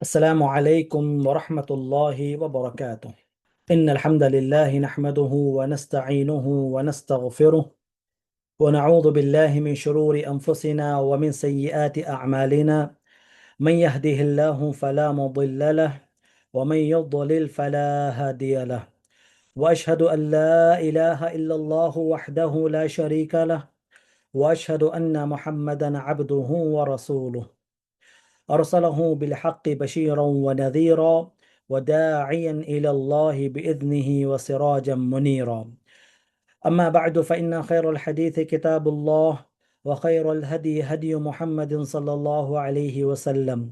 السلام عليكم ورحمة الله وبركاته. إن الحمد لله نحمده ونستعينه ونستغفره ونعوذ بالله من شرور أنفسنا ومن سيئات أعمالنا. من يهده الله فلا مضل له ومن يضلل فلا هادي له. وأشهد أن لا إله إلا الله وحده لا شريك له وأشهد أن محمدا عبده ورسوله أرسله بالحق بشيرا ونذيرا وداعيا إلى الله بإذنه وسراجا منيرا. أما بعد فإن خير الحديث كتاب الله وخير الهدي هدي محمد صلى الله عليه وسلم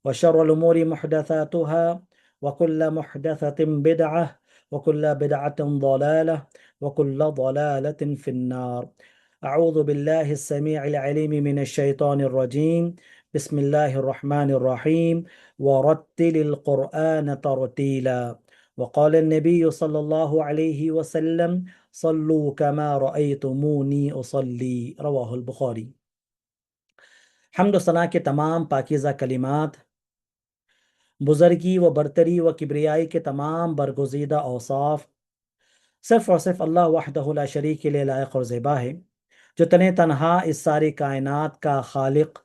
وشر الأمور محدثاتها وكل محدثة بدعة وكل بدعة ضلالة وكل ضلالة في النار. أعوذ بالله السميع العليم من الشيطان الرجيم. بسم الله الرحمن الرحيم. ورتل القرآن ترتيلا. وقال النبي صلى الله عليه وسلم صلوا كما رأيتموني أصلي. رواہ البخاری۔ حمد و ثنا کے تمام پاکیزہ کلمات، بزرگی و برتری و کبریائی کے تمام برگزیدہ اوصاف صرف اور صرف اللہ وحدہ لا شریک کے لیے لائق اور زیبا ہے، جو تنہا اس ساری کائنات کا خالق،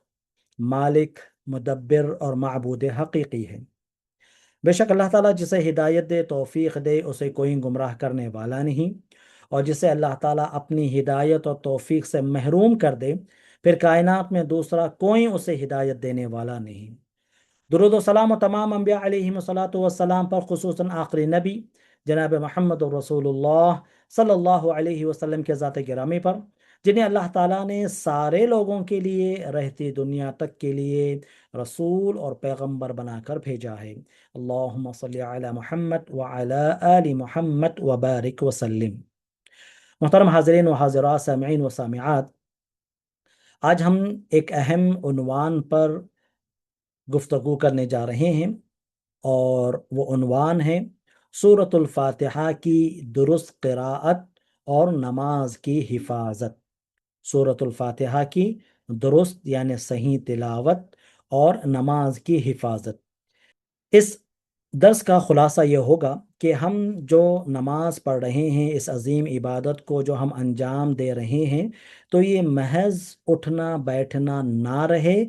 مالک، مدبر اور معبود حقیقی ہے۔ بے شک اللہ تعالیٰ جسے ہدایت دے، توفیق دے، اسے کوئی گمراہ کرنے والا نہیں، اور جسے اللہ تعالیٰ اپنی ہدایت اور توفیق سے محروم کر دے، پھر کائنات میں دوسرا کوئی اسے ہدایت دینے والا نہیں۔ درود و سلام و تمام انبیاء علیہم الصلاۃ والسلام پر، خصوصاً آخری نبی جناب محمد رسول اللہ صلی اللہ علیہ وسلم کے ذات گرامی پر، جنہیں اللہ تعالیٰ نے سارے لوگوں کے لیے رہتی دنیا تک کے لیے رسول اور پیغمبر بنا کر بھیجا ہے۔ اللہم صلی علی محمد وعلی آل محمد وبارک وسلم۔ محترم حاضرین و حاضرات، سامعین و سامعات، آج ہم ایک اہم عنوان پر گفتگو کرنے جا رہے ہیں، اور وہ عنوان ہے سورۃ الفاتحہ کی درست قراءت اور نماز کی حفاظت۔ سورۃ الفاتحہ کی درست یعنی صحیح تلاوت اور نماز کی حفاظت۔ اس درس کا خلاصہ یہ ہوگا کہ ہم جو نماز پڑھ رہے ہیں، اس عظیم عبادت کو جو ہم انجام دے رہے ہیں، تو یہ محض اٹھنا بیٹھنا نہ رہے،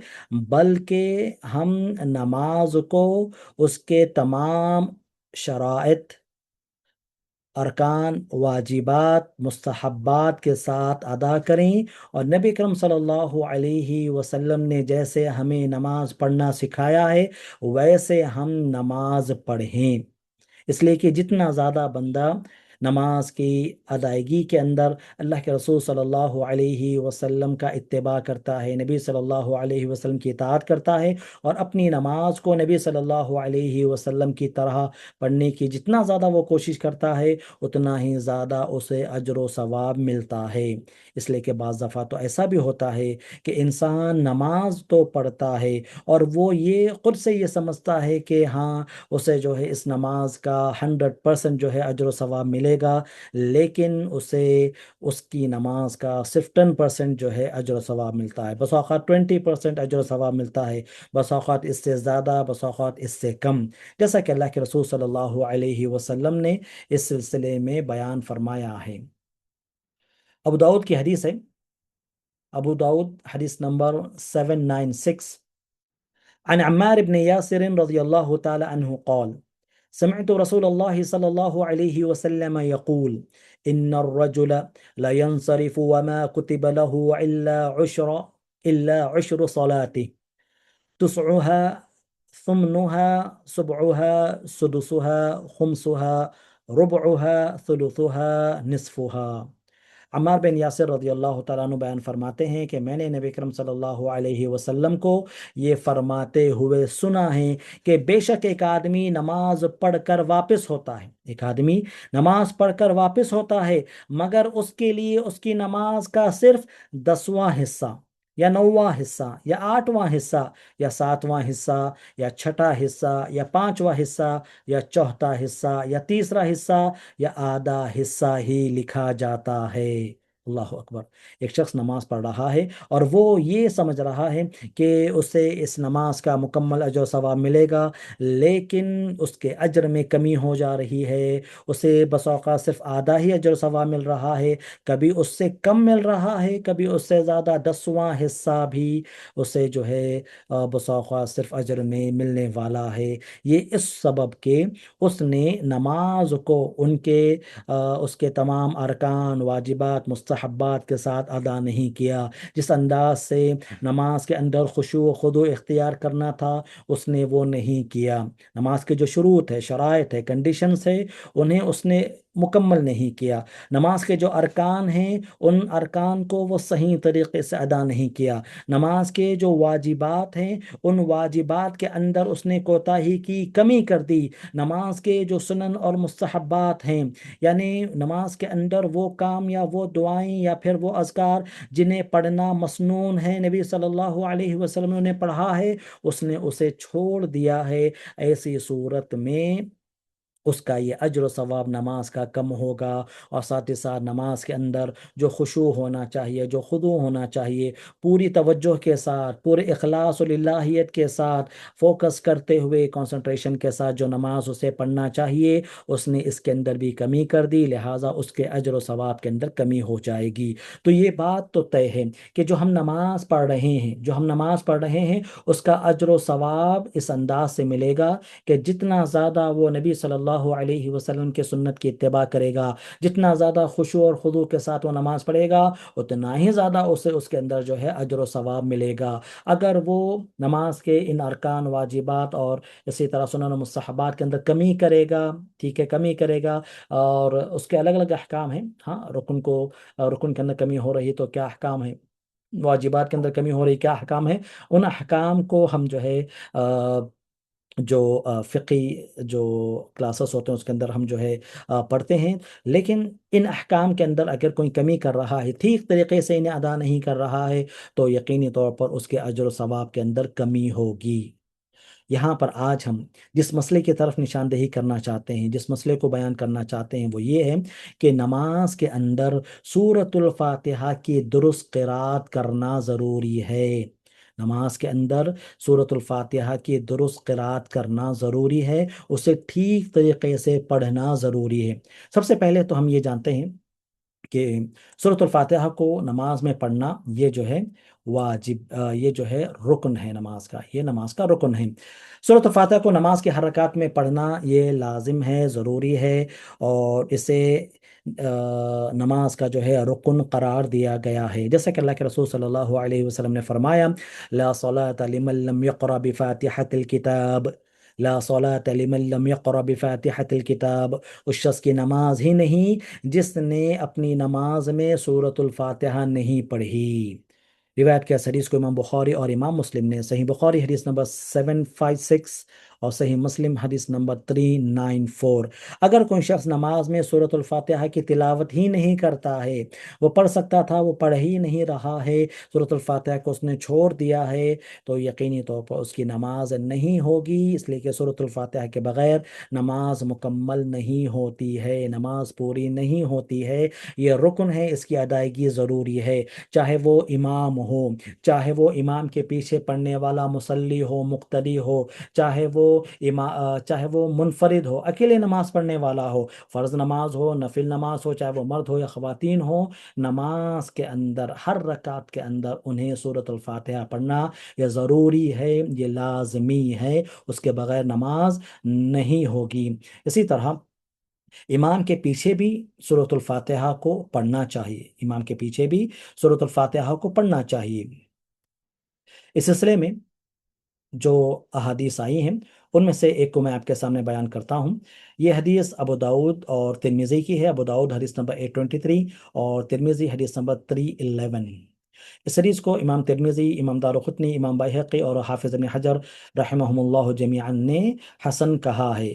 بلکہ ہم نماز کو اس کے تمام شرائط، ارکان، واجبات، مستحبات کے ساتھ ادا کریں، اور نبی کرم صلی اللہ علیہ وسلم نے جیسے ہمیں نماز پڑھنا سکھایا ہے ویسے ہم نماز پڑھیں۔ اس لیے کہ جتنا زیادہ بندہ نماز کی ادائیگی کے اندر اللہ کے رسول صلی اللہ علیہ وسلم کا اتباع کرتا ہے، نبی صلی اللہ علیہ وسلم کی اطاعت کرتا ہے، اور اپنی نماز کو نبی صلی اللہ علیہ وسلم کی طرح پڑھنے کی جتنا زیادہ وہ کوشش کرتا ہے، اتنا ہی زیادہ اسے اجر و ثواب ملتا ہے۔ اس لیے کہ بعض دفعہ تو ایسا بھی ہوتا ہے کہ انسان نماز تو پڑھتا ہے اور وہ یہ خود سے یہ سمجھتا ہے کہ ہاں اسے جو ہے اس نماز کا 100% جو ہے اجر و ثواب ملے گا، لیکن اسے اس کی نماز کا صرف 10% جو ہے اجر و ثواب ملتا ہے، بس اوقات 20% اجر و ثواب ملتا ہے، بس اوقات اس سے زیادہ، بس اوقات اس سے کم، جیسا کہ اللہ کے رسول صلی اللہ علیہ وسلم نے اس سلسلے میں بیان فرمایا ہے۔ ابو داؤد کی حدیث ہے، ابو داؤد حدیث نمبر 796، عن عمار بن ياسر رضي الله تعالى عنه قال سمعت رسول الله صلى الله عليه وسلم يقول إن الرجل لا ينصرف وما كتب له إلا عشر صلاته، تسعها ثمنها سبعها سدسها خمسها ربعها ثلثها نصفها۔ عمار بن یاسر رضی اللہ تعالیٰ عنہ بیان فرماتے ہیں کہ میں نے نبی کرم صلی اللہ علیہ وسلم کو یہ فرماتے ہوئے سنا ہے کہ بے شک ایک آدمی نماز پڑھ کر واپس ہوتا ہے، ایک آدمی نماز پڑھ کر واپس ہوتا ہے، مگر اس کے لیے اس کی نماز کا صرف 10واں حصہ یا 9واں حصہ یا 8واں حصہ یا 7واں حصہ یا چھٹا حصہ یا 5واں حصہ یا چوتھا حصہ یا تیسرا حصہ یا آدھا حصہ ہی لکھا جاتا ہے۔ اللہ اکبر. ایک شخص نماز پڑھ رہا ہے اور وہ یہ سمجھ رہا ہے کہ اسے اس نماز کا مکمل اجر و ثواب ملے گا، لیکن اس کے اجر میں کمی ہو جا رہی ہے. اسے بس اوقات صرف آدھا ہی اجر و ثواب مل رہا ہے، کبھی اس سے کم مل رہا ہے، کبھی اس سے زیادہ 10واں حصہ بھی اسے جو ہے بس اوقات صرف اجر میں ملنے والا ہے. یہ اس سبب کہ اس نے نماز کو اس کے تمام ارکان، واجبات، مستحبات کے ساتھ ادا نہیں کیا. جس انداز سے نماز کے اندر خشوع و خضوع اختیار کرنا تھا اس نے وہ نہیں کیا. نماز کے جو شروط ہے، شرائط ہے، کنڈیشنز ہے، انہیں اس نے مکمل نہیں کیا. نماز کے جو ارکان ہیں ان ارکان کو وہ صحیح طریقے سے ادا نہیں کیا. نماز کے جو واجبات ہیں ان واجبات کے اندر اس نے کوتاہی کی، کمی کر دی. نماز کے جو سنن اور مستحبات ہیں، یعنی نماز کے اندر وہ کام یا وہ دعائیں یا پھر وہ اذکار جنہیں پڑھنا مسنون ہے، نبی صلی اللہ علیہ وسلم نے پڑھا ہے، اس نے اسے چھوڑ دیا ہے. ایسی صورت میں اس کا یہ اجر و ثواب نماز کا کم ہوگا. اور ساتھ ہی ساتھ نماز کے اندر جو خشوع ہونا چاہیے، جو خضوع ہونا چاہیے، پوری توجہ کے ساتھ، پورے اخلاص و للہیت کے ساتھ، فوکس کرتے ہوئے، کنسنٹریشن کے ساتھ جو نماز اسے پڑھنا چاہیے، اس نے اس کے اندر بھی کمی کر دی، لہٰذا اس کے اجر و ثواب کے اندر کمی ہو جائے گی. تو یہ بات تو طے ہے کہ جو ہم نماز پڑھ رہے ہیں، جو ہم نماز پڑھ رہے ہیں، اس کا اجر و ثواب اس انداز سے ملے گا کہ جتنا زیادہ وہ نبی صلی اللہ علیہ وسلم کے سنت کی اتباع کرے گا، جتنا زیادہ خشوع اور خضوع کے ساتھ وہ نماز پڑھے گا، اتنا ہی زیادہ اسے اس کے اندر جو ہے اجر و ثواب ملے گا. اگر وہ نماز کے ان ارکان، واجبات اور اسی طرح سنن و مستحبات کے اندر کمی کرے گا، ٹھیک ہے، کمی کرے گا، اور اس کے الگ الگ احکام ہیں. ہاں، رکن کے اندر کمی ہو رہی تو کیا احکام ہے، واجبات کے اندر کمی ہو رہی کیا احکام ہے، ان احکام کو ہم جو ہے جو فقی جو کلاسز ہوتے ہیں اس کے اندر ہم جو ہے پڑھتے ہیں. لیکن ان احکام کے اندر اگر کوئی کمی کر رہا ہے، ٹھیک طریقے سے انہیں ادا نہیں کر رہا ہے، تو یقینی طور پر اس کے اجر و ثواب کے اندر کمی ہوگی. یہاں پر آج ہم جس مسئلے کی طرف نشاندہی کرنا چاہتے ہیں، جس مسئلے کو بیان کرنا چاہتے ہیں، وہ یہ ہے کہ نماز کے اندر سورۃ الفاتحہ کی درست قرات کرنا ضروری ہے. نماز کے اندر سورۃ الفاتحہ کی درست قرات کرنا ضروری ہے، اسے ٹھیک طریقے سے پڑھنا ضروری ہے. سب سے پہلے تو ہم یہ جانتے ہیں کہ سورۃ الفاتحہ کو نماز میں پڑھنا یہ جو ہے واجب، یہ جو ہے رکن ہے نماز کا، یہ نماز کا رکن ہے. سورۃ الفاتحہ کو نماز کے ہر رکعت میں پڑھنا یہ لازم ہے، ضروری ہے، اور اسے نماز کا جو ہے رکن قرار دیا گیا ہے. جیسا کہ اللہ کے رسول صلی اللہ علیہ وسلم نے فرمایا، لا صلاة لمن لم يقرأ بفاتحة الكتاب، لا صلاة لمن لم يقرأ بفاتحة الكتاب. اس شخص کی نماز ہی نہیں جس نے اپنی نماز میں سورۃ الفاتحہ نہیں پڑھی. روایت کے اس حدیث کو امام بخاری اور امام مسلم نے صحیح بخاری حدیث نمبر 756 اور صحیح مسلم حدیث نمبر 394. اگر کوئی شخص نماز میں سورۃ الفاتحہ کی تلاوت ہی نہیں کرتا ہے، وہ پڑھ سکتا تھا، وہ پڑھ ہی نہیں رہا ہے، سورۃ الفاتحہ کو اس نے چھوڑ دیا ہے، تو یقینی طور پر اس کی نماز نہیں ہوگی، اس لیے کہ سورۃ الفاتحہ کے بغیر نماز مکمل نہیں ہوتی ہے، نماز پوری نہیں ہوتی ہے. یہ رکن ہے، اس کی ادائیگی ضروری ہے، چاہے وہ امام ہو، چاہے وہ امام کے پیچھے پڑھنے والا مصلی ہو، مقتدی ہو، چاہے وہ منفرد ہو، اکیلے نماز پڑھنے والا ہو، فرض نماز ہو، نفل نماز ہو، چاہے وہ مرد ہو یا خواتین ہو، نماز کے اندر ہر رکعت کے اندر انہیں سورۃ الفاتحہ پڑھنا یہ ضروری ہے، یہ لازمی ہے، اس کے بغیر نماز نہیں ہوگی. اسی طرح امام کے پیچھے بھی سورۃ الفاتحہ کو پڑھنا چاہیے، امام کے پیچھے بھی سورۃ الفاتحہ کو پڑھنا چاہیے. اس سلسلے میں جو احادیث آئی ہیں ان میں سے ایک کو میں آپ کے سامنے بیان کرتا ہوں. یہ حدیث ابو داؤد اور ترمذی کی ہے. ابو داؤد حدیث نمبر 823 اور ترمذی حدیث نمبر 311. اس حدیث کو امام ترمذی، امام دارقطنی، امام بحقی اور حافظ ابن حجر رحمہم اللہ جمیعا نے حسن کہا ہے.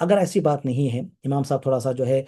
اگر ایسی بات نہیں ہے، امام صاحب تھوڑا سا جو ہے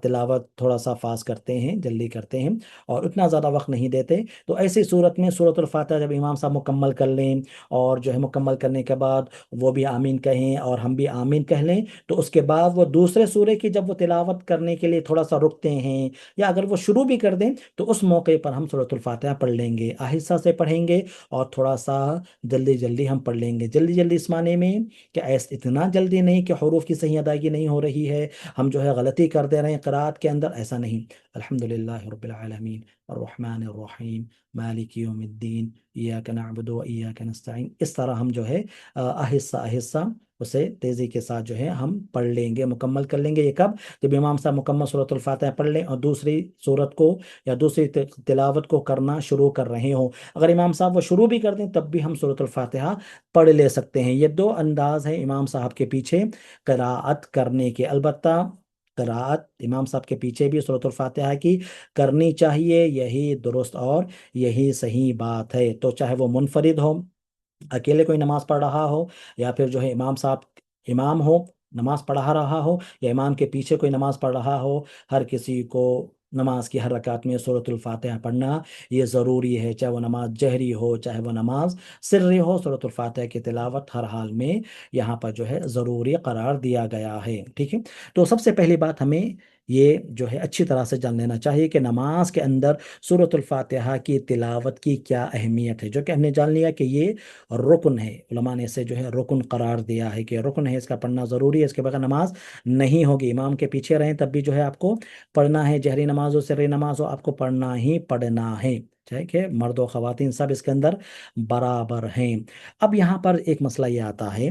تلاوت تھوڑا سا فاس کرتے ہیں، جلدی کرتے ہیں اور اتنا زیادہ وقت نہیں دیتے، تو ایسی صورت میں سورۃ الفاتحہ جب امام صاحب مکمل کر لیں اور جو ہے مکمل کرنے کے بعد وہ بھی آمین کہیں اور ہم بھی آمین کہہ لیں، تو اس کے بعد وہ دوسرے سورے کی جب وہ تلاوت کرنے کے لیے تھوڑا سا رکتے ہیں یا اگر وہ شروع بھی کر دیں تو اس موقع پر ہم سورۃ الفاتحہ پڑھ لیں گے، آہستہ سے پڑھیں گے اور تھوڑا سا جلدی جلدی ہم پڑھ لیں گے، جلدی جلدی اس معنی میں کہ اتنا جلدی نہیں کہ حروف کی صحیح ادائیگی نہیں ہو رہی ہے، ہم جو ہے غلطی کر دے رہے ہیں قرآت کے اندر، ایسا نہیں۔ الحمدللہ رب العالمین الرحمن الرحیم مالک یوم الدین ایاک نعبد و ایاک نستعین، اس طرح ہم جو ہے آہستہ آہستہ اسے تیزی کے ساتھ جو ہے ہم پڑھ لیں گے، مکمل کر لیں گے۔ یہ کب؟ جب امام صاحب مکمل صورت الفاتحہ پڑھ لیں اور دوسری صورت کو یا دوسری تلاوت کو کرنا شروع کر رہے ہوں، اگر امام صاحب وہ شروع بھی کر دیں تب بھی ہم صورت الفاتحہ پڑھ لے سکتے ہیں۔ یہ دو انداز ہیں امام صاحب کے پیچھے قراءت کرنے کے، البتہ قراءت امام صاحب کے پیچھے بھی سورۃ الفاتحہ کی کرنی چاہیے، یہی درست اور یہی صحیح بات ہے، تو چاہے وہ منفرد ہو، اکیلے کوئی نماز پڑھ رہا ہو، یا پھر جو ہے امام صاحب امام ہو نماز پڑھا رہا ہو، یا امام کے پیچھے کوئی نماز پڑھ رہا ہو، ہر کسی کو نماز کی ہر رکعت میں سورۃ الفاتحہ پڑھنا یہ ضروری ہے، چاہے وہ نماز جہری ہو چاہے وہ نماز سری ہو، سورۃ الفاتحہ کی تلاوت ہر حال میں یہاں پر جو ہے ضروری قرار دیا گیا ہے، ٹھیک ہے۔ تو سب سے پہلی بات ہمیں یہ جو ہے اچھی طرح سے جان لینا چاہیے کہ نماز کے اندر سورۃ الفاتحہ کی تلاوت کی کیا اہمیت ہے، جو کہ ہم نے جان لیا کہ یہ رکن ہے، علماء نے اسے جو ہے رکن قرار دیا ہے کہ رکن ہے، اس کا پڑھنا ضروری ہے، اس کے بغیر نماز نہیں ہوگی، امام کے پیچھے رہیں تب بھی جو ہے آپ کو پڑھنا ہے، جہری نماز ہو سری نماز ہو آپ کو پڑھنا ہی پڑھنا ہے، چاہے کہ مرد و خواتین سب اس کے اندر برابر ہیں۔ اب یہاں پر ایک مسئلہ یہ آتا ہے،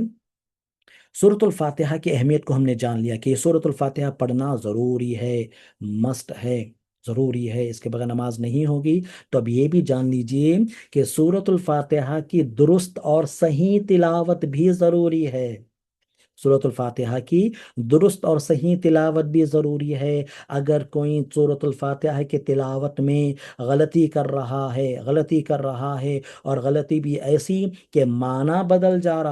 سورۃ الفاتحہ کی اہمیت کو ہم نے جان لیا کہ یہ سورۃ الفاتحہ پڑھنا ضروری ہے، مست ہے، ضروری ہے، اس کے بغیر نماز نہیں ہوگی، تو اب یہ بھی جان لیجئے کہ سورۃ الفاتحہ کی درست اور صحیح تلاوت بھی ضروری ہے، سورۃ الفاتحہ کی درست اور صحیح تلاوت بھی ضروری ہے۔ اگر کوئی سورۃ الفاتحہ کی تلاوت میں غلطی کر رہا ہے اور غلطی بھی ایسی کہ معنی بدل جا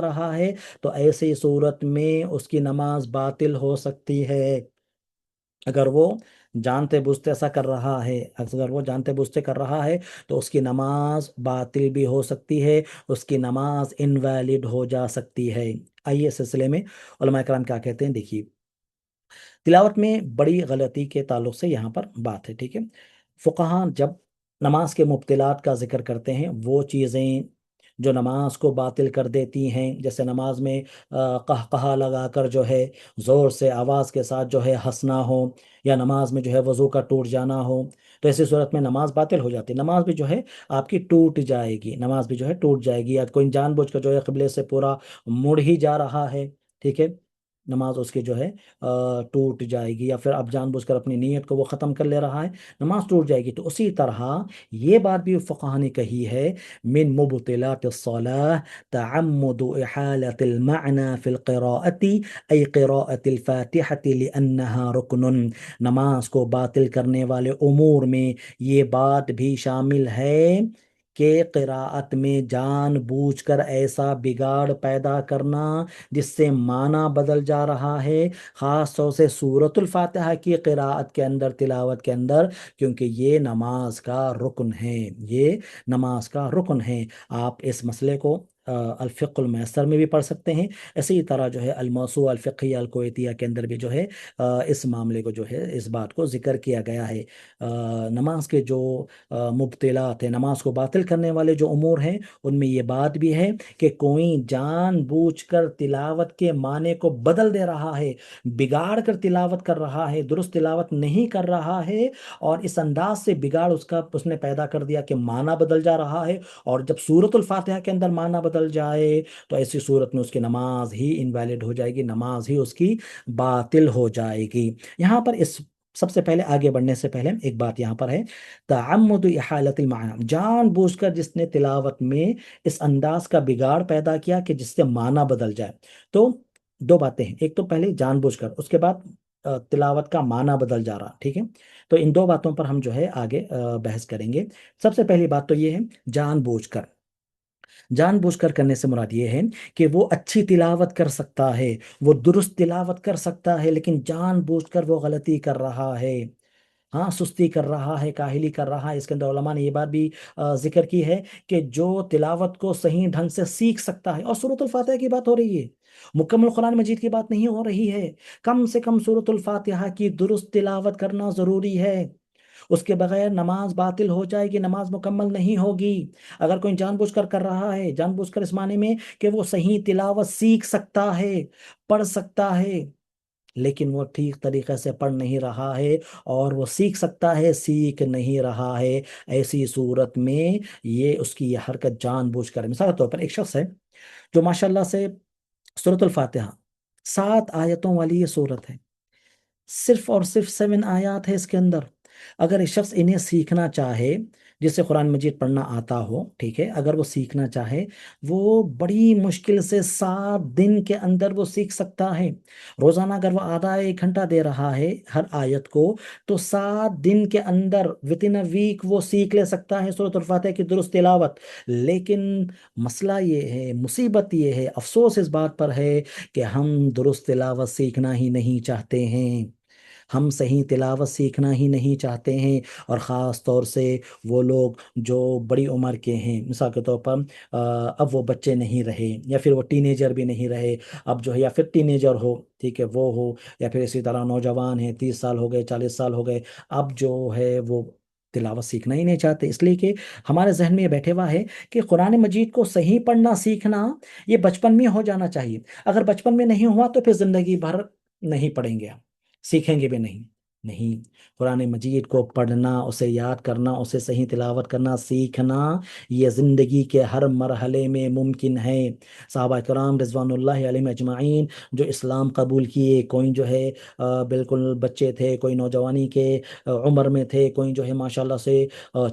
رہا ہے، تو ایسی صورت میں اس کی نماز باطل ہو سکتی ہے، اگر وہ جانتے بوجھتے ایسا کر رہا ہے، اگر وہ جانتے بوجھتے کر رہا ہے تو اس کی نماز باطل بھی ہو سکتی ہے، اس کی نماز انویلڈ ہو جا سکتی ہے۔ آئیے اس سلسلے میں علماء کرام کیا کہتے ہیں، دیکھیے تلاوت میں بڑی غلطی کے تعلق سے یہاں پر بات ہے، ٹھیک ہے۔ فقہاء جب نماز کے مبطلات کا ذکر کرتے ہیں، وہ چیزیں جو نماز کو باطل کر دیتی ہیں، جیسے نماز میں قہقہا لگا کر جو ہے زور سے آواز کے ساتھ جو ہے ہنسنا ہو، یا نماز میں جو ہے وضو کا ٹوٹ جانا ہو، تو ایسی صورت میں نماز باطل ہو جاتی ہے، نماز بھی جو ہے آپ کی ٹوٹ جائے گی، نماز بھی جو ہے ٹوٹ جائے گی، یا کوئی جان بوجھ کر جو ہے قبلے سے پورا مڑ ہی جا رہا ہے، ٹھیک ہے، نماز اس کی جو ہے ٹوٹ جائے گی، یا پھر اب جان بوجھ کر اپنی نیت کو وہ ختم کر لے رہا ہے، نماز ٹوٹ جائے گی۔ تو اسی طرح یہ بات بھی فقہ نے کہی ہے، من مبطلات الصلاة تعمد احالة المعنى في القراءة ای قراءة الفاتحة لأنها رکن، نماز کو باطل کرنے والے امور میں یہ بات بھی شامل ہے کہ قراءت میں جان بوجھ کر ایسا بگاڑ پیدا کرنا جس سے معنی بدل جا رہا ہے، خاص طور سے سورۃ الفاتحہ کی قراءت کے اندر، تلاوت کے اندر، کیونکہ یہ نماز کا رکن ہے، یہ نماز کا رکن ہے۔ آپ اس مسئلے کو الفقہ المیسر میں بھی پڑھ سکتے ہیں، اسی طرح جو ہے الموسوعہ الفقہیہ الکویتیہ کے اندر بھی جو ہے اس معاملے کو جو ہے اس بات کو ذکر کیا گیا ہے۔ نماز کے جو مبطلات ہیں، نماز کو باطل کرنے والے جو امور ہیں، ان میں یہ بات بھی ہے کہ کوئی جان بوجھ کر تلاوت کے معنی کو بدل دے رہا ہے، بگاڑ کر تلاوت کر رہا ہے، درست تلاوت نہیں کر رہا ہے، اور اس انداز سے بگاڑ اس نے پیدا کر دیا کہ معنی بدل جا رہا ہے، اور جب سورۃ الفاتحہ کے اندر معنی بدل جائے تو ایسی صورت میں اس کی نماز ہی انویلڈ ہو جائے گی، نماز ہی اس کی باطل ہو جائے گی۔ یہاں پر سب سے پہلے آگے بڑھنے سے پہلے ایک بات یہاں پر ہے، تعمد احالت المعنی، جان بوجھ کر جس نے تلاوت میں اس انداز کا بگاڑ پیدا کیا کہ جس سے معنی بدل جائے، تو دو باتیں ہیں، ایک تو پہلے جان بوجھ کر، اس کے بعد تلاوت کا معنی بدل جا رہا، ٹھیک ہے، تو ان دو باتوں پر ہم جو ہے آگے بحث کریں گے۔ سب سے پہلی بات تو یہ ہے جان بوجھ کر، جان بوجھ کر کرنے سے مراد یہ ہے کہ وہ اچھی تلاوت کر سکتا ہے، وہ درست تلاوت کر سکتا ہے، لیکن جان بوجھ کر وہ غلطی کر رہا ہے، ہاں سستی کر رہا ہے، کاہلی کر رہا ہے۔ اس کے اندر علماء نے یہ بات بھی ذکر کی ہے کہ جو تلاوت کو صحیح ڈھنگ سے سیکھ سکتا ہے، اور سورۃ الفاتحہ کی بات ہو رہی ہے، مکمل قرآن مجید کی بات نہیں ہو رہی ہے، کم سے کم سورۃ الفاتحہ کی درست تلاوت کرنا ضروری ہے۔ اس کے بغیر نماز باطل ہو جائے گی، نماز مکمل نہیں ہوگی۔ اگر کوئی جان بوجھ کر کر رہا ہے، جان بوجھ کر اس معنی میں کہ وہ صحیح تلاوت سیکھ سکتا ہے، پڑھ سکتا ہے، لیکن وہ ٹھیک طریقے سے پڑھ نہیں رہا ہے، اور وہ سیکھ سکتا ہے سیکھ نہیں رہا ہے، ایسی صورت میں یہ اس کی یہ حرکت جان بوجھ کر، مثال کے طور پر ایک شخص ہے جو ماشاءاللہ سے سورۃ الفاتحہ 7 آیتوں والی یہ صورت ہے، صرف اور صرف 7 آیات ہے اس کے اندر۔ اگر ایک شخص انہیں سیکھنا چاہے، جسے قرآن مجید پڑھنا آتا ہو، ٹھیک ہے، اگر وہ سیکھنا چاہے، وہ بڑی مشکل سے 7 دن کے اندر وہ سیکھ سکتا ہے۔ روزانہ اگر وہ آدھا 1 گھنٹہ دے رہا ہے ہر آیت کو، تو 7 دن کے اندر within a week وہ سیکھ لے سکتا ہے سورۃ الفاتحہ کی درست تلاوت۔ لیکن مسئلہ یہ ہے، مصیبت یہ ہے، افسوس اس بات پر ہے کہ ہم درست تلاوت سیکھنا ہی نہیں چاہتے ہیں، ہم صحیح تلاوت سیکھنا ہی نہیں چاہتے ہیں، اور خاص طور سے وہ لوگ جو بڑی عمر کے ہیں، مثال کے طور پر اب وہ بچے نہیں رہے، یا پھر وہ ٹین ایجر بھی نہیں رہے، اب جو ہے یا پھر ٹین ایجر ہو، ٹھیک ہے، وہ ہو، یا پھر اسی طرح نوجوان ہیں، 30 سال ہو گئے، 40 سال ہو گئے، اب جو ہے وہ تلاوت سیکھنا ہی نہیں چاہتے، اس لیے کہ ہمارے ذہن میں یہ بیٹھے ہوا ہے کہ قرآن مجید کو صحیح پڑھنا سیکھنا یہ بچپن میں ہو جانا چاہیے۔ اگر بچپن میں نہیں ہوا تو پھر زندگی بھر نہیں پڑھیں گے، سیکھیں گے بھی نہیں۔ نہیں، قرآن مجید کو پڑھنا، اسے یاد کرنا، اسے صحیح تلاوت کرنا سیکھنا، یہ زندگی کے ہر مرحلے میں ممکن ہے۔ صحابہ کرام رضوان اللہ علیہم اجمعین جو اسلام قبول کیے، کوئی جو ہے بالکل بچے تھے، کوئی نوجوانی کے عمر میں تھے، کوئی جو ہے ماشاءاللہ سے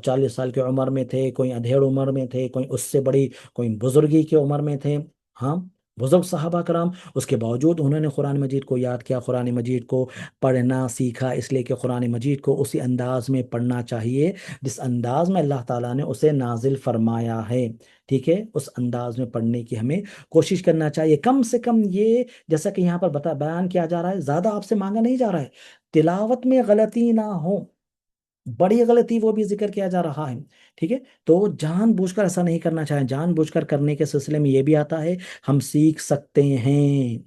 40 سال کی عمر میں تھے، کوئی ادھیڑ عمر میں تھے، کوئی اس سے بڑی، کوئی بزرگی کی عمر میں تھے، ہاں، بزرگ صحابہ کرام، اس کے باوجود انہوں نے قرآن مجید کو یاد کیا، قرآن مجید کو پڑھنا سیکھا، اس لیے کہ قرآن مجید کو اسی انداز میں پڑھنا چاہیے جس انداز میں اللہ تعالیٰ نے اسے نازل فرمایا ہے، ٹھیک ہے، اس انداز میں پڑھنے کی ہمیں کوشش کرنا چاہیے۔ کم سے کم یہ، جیسا کہ یہاں پر بیان کیا جا رہا ہے، زیادہ آپ سے مانگا نہیں جا رہا ہے، تلاوت میں غلطی نہ ہو، بڑی غلطی وہ بھی ذکر کیا جا رہا ہے، ٹھیک ہے، تو جان بوجھ کر ایسا نہیں کرنا چاہیے۔ جان بوجھ کر کرنے کے سلسلے میں یہ بھی آتا ہے، ہم سیکھ سکتے ہیں،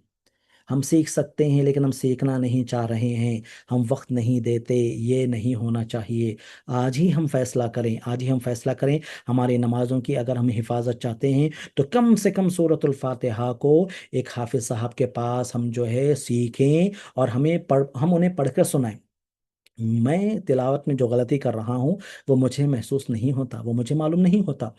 ہم سیکھ سکتے ہیں، لیکن ہم سیکھنا نہیں چاہ رہے ہیں، ہم وقت نہیں دیتے، یہ نہیں ہونا چاہیے۔ آج ہی ہم فیصلہ کریں، آج ہی ہم فیصلہ کریں، ہماری نمازوں کی اگر ہم حفاظت چاہتے ہیں تو کم سے کم سورۃ الفاتحہ کو ایک حافظ صاحب کے پاس ہم جو ہے سیکھیں، اور ہم انہیں پڑھ کر سنائیں۔ میں تلاوت میں جو غلطی کر رہا ہوں وہ مجھے محسوس نہیں ہوتا، وہ مجھے معلوم نہیں ہوتا،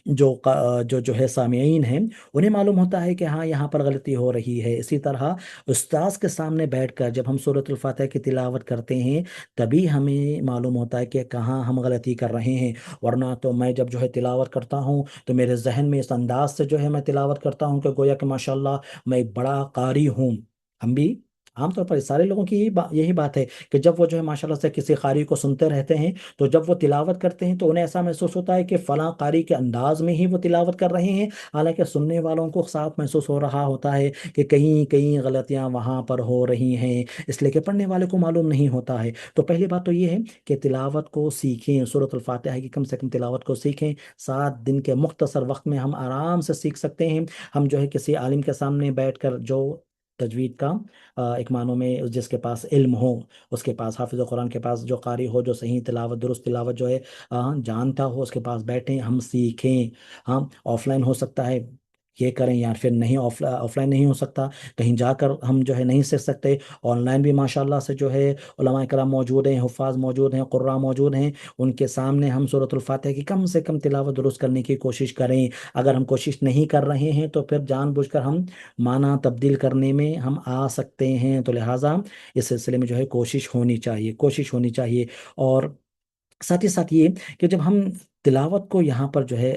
جو ہے سامعین ہیں انہیں معلوم ہوتا ہے کہ ہاں یہاں پر غلطی ہو رہی ہے۔ اسی طرح استاذ کے سامنے بیٹھ کر جب ہم سورۃ الفاتحہ کی تلاوت کرتے ہیں تبھی ہمیں معلوم ہوتا ہے کہ کہاں ہم غلطی کر رہے ہیں، ورنہ تو میں جب جو ہے تلاوت کرتا ہوں تو میرے ذہن میں اس انداز سے جو ہے میں تلاوت کرتا ہوں کہ گویا کہ ماشاءاللہ میں ایک بڑا قاری ہوں۔ ہم بھی عام طور پر سارے لوگوں کی یہی بات ہے کہ جب وہ جو ہے ماشاءاللہ سے کسی قاری کو سنتے رہتے ہیں تو جب وہ تلاوت کرتے ہیں تو انہیں ایسا محسوس ہوتا ہے کہ فلاں قاری کے انداز میں ہی وہ تلاوت کر رہے ہیں، حالانکہ سننے والوں کو صاف محسوس ہو رہا ہوتا ہے کہ کہیں کہیں غلطیاں وہاں پر ہو رہی ہیں، اس لیے کہ پڑھنے والے کو معلوم نہیں ہوتا ہے۔ تو پہلی بات تو یہ ہے کہ تلاوت کو سیکھیں، سورۃ الفاتحہ کی کم سے کم تلاوت کو سیکھیں، 7 دن کے مختصر وقت میں ہم آرام سے سیکھ سکتے ہیں۔ ہم جو ہے کسی عالم کے سامنے بیٹھ کر جو تجوید کا ایک معنوں میں جس کے پاس علم ہو، اس کے پاس حافظ قرآن کے پاس جو قاری ہو، جو صحیح تلاوت درست تلاوت جو ہے جانتا ہو، اس کے پاس بیٹھیں، ہم سیکھیں۔ ہاں، آف لائن ہو سکتا ہے یہ کریں، یا پھر نہیں، آف لائن نہیں ہو سکتا، کہیں جا کر ہم جو ہے نہیں سیکھ سکتے، آن لائن بھی ماشاءاللہ سے جو ہے علماء کرام موجود ہیں، حفاظ موجود ہیں، قراء موجود ہیں، ان کے سامنے ہم سورۃ الفاتحہ کی کم سے کم تلاوت درست کرنے کی کوشش کریں۔ اگر ہم کوشش نہیں کر رہے ہیں تو پھر جان بوجھ کر ہم معنی تبدیل کرنے میں ہم آ سکتے ہیں، تو لہٰذا اس سلسلے میں جو ہے کوشش ہونی چاہیے، کوشش ہونی چاہیے۔ اور ساتھ ہی ساتھ یہ کہ جب ہم تلاوت کو یہاں پر جو ہے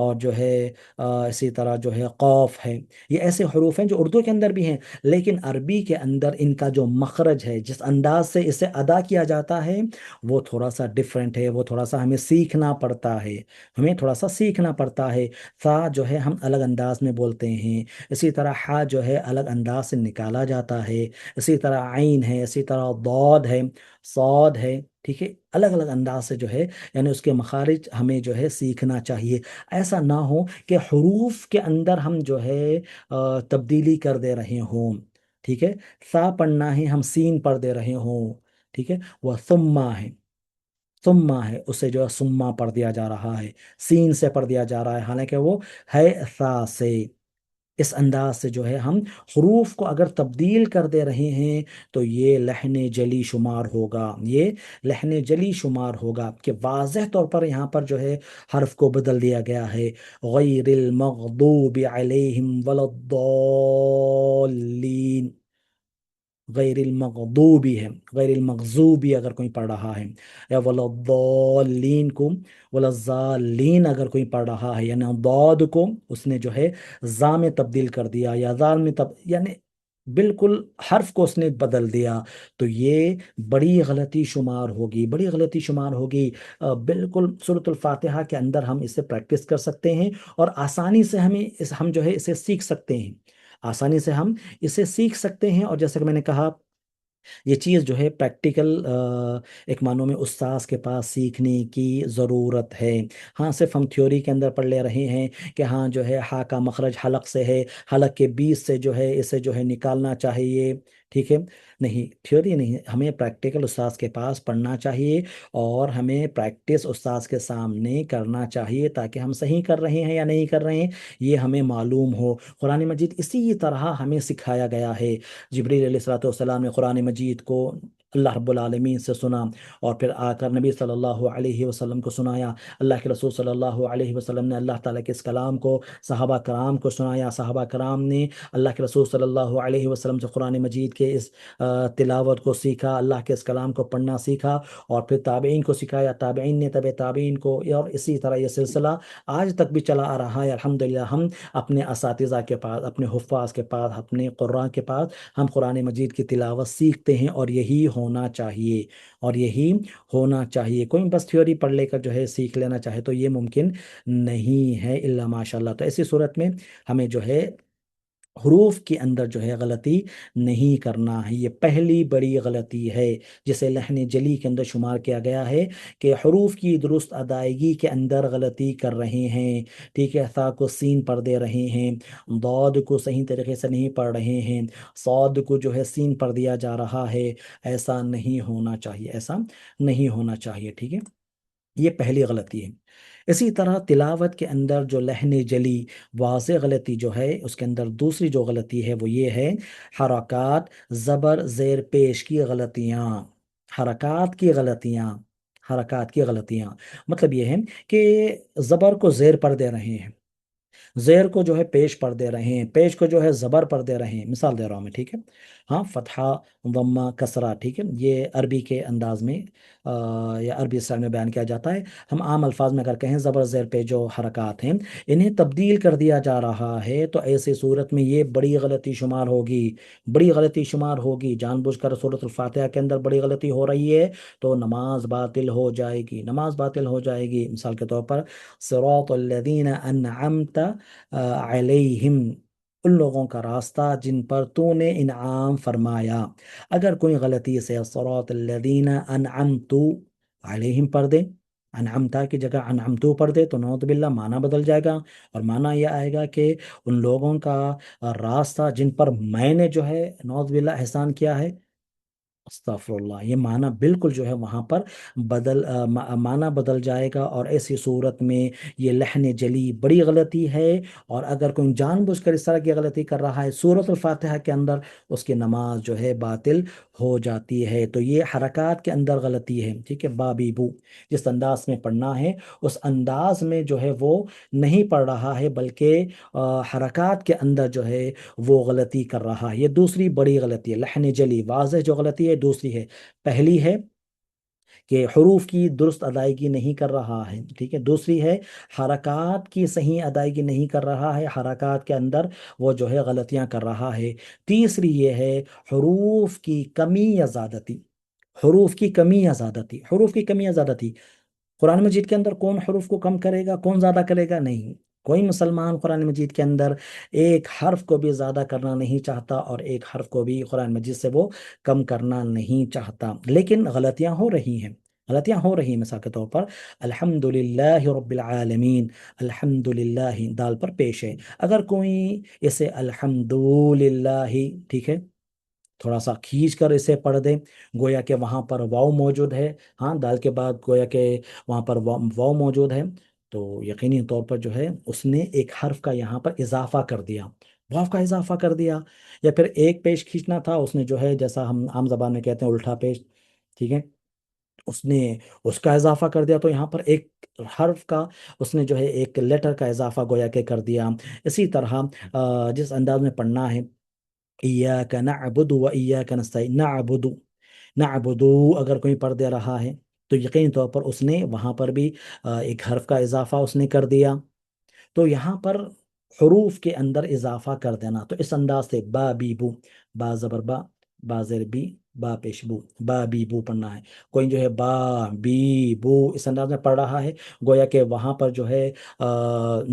اور جو ہے اسی طرح جو ہے قوف ہے، یہ ایسے حروف ہیں جو اردو کے اندر بھی ہیں، لیکن عربی کے اندر ان کا جو مخرج ہے، جس انداز سے اسے ادا کیا جاتا ہے، وہ تھوڑا سا ڈفرینٹ ہے، وہ تھوڑا سا ہمیں سیکھنا پڑتا ہے، ہمیں تھوڑا سا سیکھنا پڑتا ہے۔ فا جو ہے ہم الگ انداز میں بولتے ہیں، اسی طرح ہا جو ہے الگ انداز سے نکالا جاتا ہے، اسی طرح عین ہے، اسی طرح ضاد ہے، صاد ہے، ٹھیک ہے، الگ الگ انداز سے جو ہے یعنی اس کے مخارج ہمیں جو ہے سیکھنا چاہیے۔ ایسا نہ ہو کہ حروف کے اندر ہم جو ہے تبدیلی کر دے رہے ہوں، ٹھیک ہے، سا پڑھنا ہے ہم سین پڑھ دے رہے ہوں، ٹھیک ہے، وہ ثمہ ہے، ثمہ ہے اسے جو ہے سما پڑھ دیا جا رہا ہے، سین سے پڑھ دیا جا رہا ہے، حالانکہ وہ ہے سا سے۔ اس انداز سے جو ہے ہم حروف کو اگر تبدیل کر دے رہے ہیں تو یہ لحن جلی شمار ہوگا، یہ لحن جلی شمار ہوگا کہ واضح طور پر یہاں پر جو ہے حرف کو بدل دیا گیا ہے، غیر المغضوب علیہم ولا الضالین، غیر المغضوبی ہے، غیر المغضوبی اگر کوئی پڑھ رہا ہے، یا ولضالین کو ولضالین اگر کوئی پڑھ رہا ہے، یعنی ضاد کو اس نے جو ہے زا میں تبدیل کر دیا یا زال میں یعنی بالکل حرف کو اس نے بدل دیا، تو یہ بڑی غلطی شمار ہوگی، بڑی غلطی شمار ہوگی۔ بالکل سورۃ الفاتحہ کے اندر ہم اسے پریکٹس کر سکتے ہیں، اور آسانی سے ہم جو ہے اسے سیکھ سکتے ہیں، آسانی سے ہم اسے سیکھ سکتے ہیں۔ اور جیسا کہ میں نے کہا، یہ چیز جو ہے پریکٹیکل ایک معنوں میں استاذ کے پاس سیکھنے کی ضرورت ہے۔ ہاں صرف ہم تھیوری کے اندر پڑھ لے رہے ہیں کہ ہاں جو ہے ہا کا مخرج حلق سے ہے، حلق کے بیچ سے جو ہے اسے جو ہے نکالنا چاہیے، ٹھیک ہے، نہیں، تھیوری نہیں، ہمیں پریکٹیکل استاذ کے پاس پڑھنا چاہیے، اور ہمیں پریکٹس استاذ کے سامنے کرنا چاہیے، تاکہ ہم صحیح کر رہے ہیں یا نہیں کر رہے ہیں یہ ہمیں معلوم ہو۔ قرآن مجید اسی طرح ہمیں سکھایا گیا ہے۔ جبریل علیہ الصلوۃ والسلام نے قرآن مجید کو اللہ رب العالمین سے سنا، اور پھر آ کر نبی صلی اللہ علیہ وسلم کو سنایا، اللہ کے رسول صلی اللہ علیہ وسلم نے اللہ تعالیٰ کے اس کلام کو صحابہ کرام کو سنایا، صحابہ کرام نے اللہ کے رسول صلی اللہ علیہ وسلم سے قرآن مجید کے اس تلاوت کو سیکھا، اللہ کے اس کلام کو پڑھنا سیکھا، اور پھر تابعین کو سکھایا، تابعین نے تبع تابعین کو، اور اسی طرح یہ سلسلہ آج تک بھی چلا آ رہا ہے۔ الحمدللہ ہم اپنے اساتذہ کے پاس، اپنے حفاظ کے پاس، اپنے قراء کے پاس ہم قرآن مجید کی تلاوت سیکھتے ہیں، اور یہی ہونا چاہیے، اور یہی ہونا چاہیے۔ کوئی بس تھیوری پڑھ لے کر جو ہے سیکھ لینا چاہے تو یہ ممکن نہیں ہے، الا ماشاء اللہ۔ تو ایسی صورت میں ہمیں جو ہے حروف کے اندر جو ہے غلطی نہیں کرنا ہے، یہ پہلی بڑی غلطی ہے جسے لحن جلی کے اندر شمار کیا گیا ہے، کہ حروف کی درست ادائیگی کے اندر غلطی کر رہے ہیں، ٹھیک ہے، ثا کو سین پڑھ دے رہے ہیں، ضاد کو صحیح طریقے سے نہیں پڑھ رہے ہیں، صاد کو جو ہے سین پڑھ دیا جا رہا ہے، ایسا نہیں ہونا چاہیے، ایسا نہیں ہونا چاہیے، ٹھیک ہے، یہ پہلی غلطی ہے۔ اسی طرح تلاوت کے اندر جو لحن جلی واضح غلطی جو ہے، اس کے اندر دوسری جو غلطی ہے وہ یہ ہے حرکات زبر زیر پیش کی غلطیاں، حرکات کی غلطیاں، حرکات کی غلطیاں، مطلب یہ ہے کہ زبر کو زیر پر دے رہے ہیں، زیر کو جو ہے پیش پر دے رہے ہیں، پیش کو جو ہے زبر پر دے رہے ہیں، مثال دے رہا ہوں میں، ٹھیک ہے، ہاں فتحہ، ضمہ، کسرہ، ٹھیک ہے، یہ عربی کے انداز میں یا عربی اسٹائل میں بیان کیا جاتا ہے۔ ہم عام الفاظ میں اگر کہیں زبر زیر پہ جو حرکات ہیں انہیں تبدیل کر دیا جا رہا ہے، تو ایسی صورت میں یہ بڑی غلطی شمار ہوگی، بڑی غلطی شمار ہوگی، جان بوجھ کر سورۃ الفاتحہ کے اندر بڑی غلطی ہو رہی ہے تو نماز باطل ہو جائے گی، نماز باطل ہو جائے گی۔ مثال کے طور پر صراط الذین انعمت علیہم، ان لوگوں کا راستہ جن پر تو نے انعام فرمایا، اگر کوئی غلطی سے صراط الذین انعمت علیہم پڑھ دے، انعمتا کی جگہ انعمتو پڑھ دے، تو نعوذ باللہ معنی بدل جائے گا، اور معنی یہ آئے گا کہ ان لوگوں کا راستہ جن پر میں نے جو ہے نعوذ باللہ احسان کیا ہے، استغفر اللہ، یہ معنی بالکل جو ہے وہاں پر معنی بدل جائے گا، اور ایسی صورت میں یہ لحن جلی بڑی غلطی ہے، اور اگر کوئی جان بوجھ کر اس طرح کی غلطی کر رہا ہے سورۃ الفاتحہ کے اندر، اس کی نماز جو ہے باطل ہو جاتی ہے۔ تو یہ حرکات کے اندر غلطی ہے، ٹھیک ہے، بابی بو، جس انداز میں پڑھنا ہے اس انداز میں جو ہے وہ نہیں پڑھ رہا ہے، بلکہ حرکات کے اندر جو ہے وہ غلطی کر رہا ہے، یہ دوسری بڑی غلطی ہے، لحن جلی واضح جو غلطی ہے دوسری ہے۔ پہلی ہے کہ حروف کی درست ادائیگی نہیں کر رہا ہے، ٹھیک ہے۔ دوسری ہے حرکات کی صحیح ادائیگی نہیں کر رہا ہے، حرکات کے اندر وہ جو ہے غلطیاں کر رہا ہے۔ تیسری یہ ہے حروف کی کمی یا زیادتی، حروف کی کمی یا زیادتی، حروف کی کمی یا زیادتی۔ قرآن مجید کے اندر کون حروف کو کم کرے گا، کون زیادہ کرے گا؟ نہیں، کوئی مسلمان قرآن مجید کے اندر ایک حرف کو بھی زیادہ کرنا نہیں چاہتا اور ایک حرف کو بھی قرآن مجید سے وہ کم کرنا نہیں چاہتا، لیکن غلطیاں ہو رہی ہیں، غلطیاں ہو رہی ہیں۔ مثال کے طور پر الحمدللہ رب العالمین، الحمدللہ دال پر پیش ہے، اگر کوئی اسے الحمدللہ، ٹھیک ہے، تھوڑا سا کھینچ کر اسے پڑھ دیں، گویا کہ وہاں پر واو موجود ہے، ہاں دال کے بعد گویا کہ وہاں پر واو موجود ہے، تو یقینی طور پر جو ہے اس نے ایک حرف کا یہاں پر اضافہ کر دیا، واو کا اضافہ کر دیا۔ یا پھر ایک پیش کھینچنا تھا، اس نے جو ہے جیسا ہم عام زبان میں کہتے ہیں الٹا پیش، ٹھیک ہے، اس نے اس کا اضافہ کر دیا، تو یہاں پر ایک حرف کا اس نے جو ہے ایک لیٹر کا اضافہ گویا کہ کر دیا۔ اسی طرح جس انداز میں پڑھنا ہے ایاک نعبد و ایاک نستعین، نعبد، نعبد اگر کوئی پڑھ دے رہا ہے تو یقینی طور پر اس نے وہاں پر بھی ایک حرف کا اضافہ اس نے کر دیا۔ تو یہاں پر حروف کے اندر اضافہ کر دینا، تو اس انداز سے با بی بو، با زبر با، با زیر بی، با پیش بو، با بی بو پڑھنا ہے۔ کوئی جو ہے با بی بو اس انداز میں پڑھ رہا ہے، گویا کہ وہاں پر جو ہے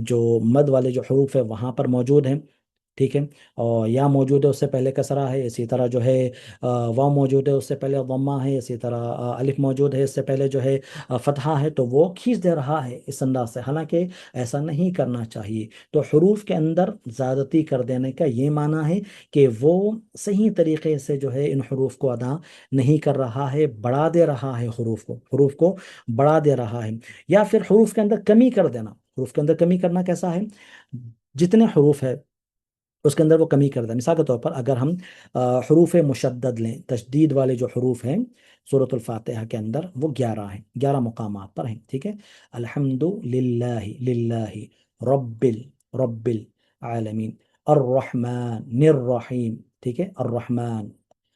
جو مد والے جو حروف ہے وہاں پر موجود ہیں، ٹھیک ہے، اور یا موجود ہے اس سے پہلے کسرہ ہے، اسی طرح جو ہے واو موجود ہے اس سے پہلے ضمہ ہے، اسی طرح الف موجود ہے اس سے پہلے جو ہے فتحہ ہے، تو وہ کھینچ دے رہا ہے اس انداز سے، حالانکہ ایسا نہیں کرنا چاہیے۔ تو حروف کے اندر زیادتی کر دینے کا یہ معنی ہے کہ وہ صحیح طریقے سے جو ہے ان حروف کو ادا نہیں کر رہا ہے، بڑھا دے رہا ہے، حروف کو بڑھا دے رہا ہے۔ یا پھر حروف کے اندر کمی کر دینا، حروف کے اندر کمی کرنا کیسا ہے؟ جتنے حروف ہے اس کے اندر وہ کمی کر دیں۔ مثال کے طور پر اگر ہم حروف مشدد لیں، تشدید والے جو حروف ہیں سورۃ الفاتحہ کے اندر، وہ 11 ہیں، 11 مقامات پر ہیں، ٹھیک ہے۔ الحمد للہ، للہ، رب رب العالمین، الرحمن الرحیم، ٹھیک ہے، الرحمن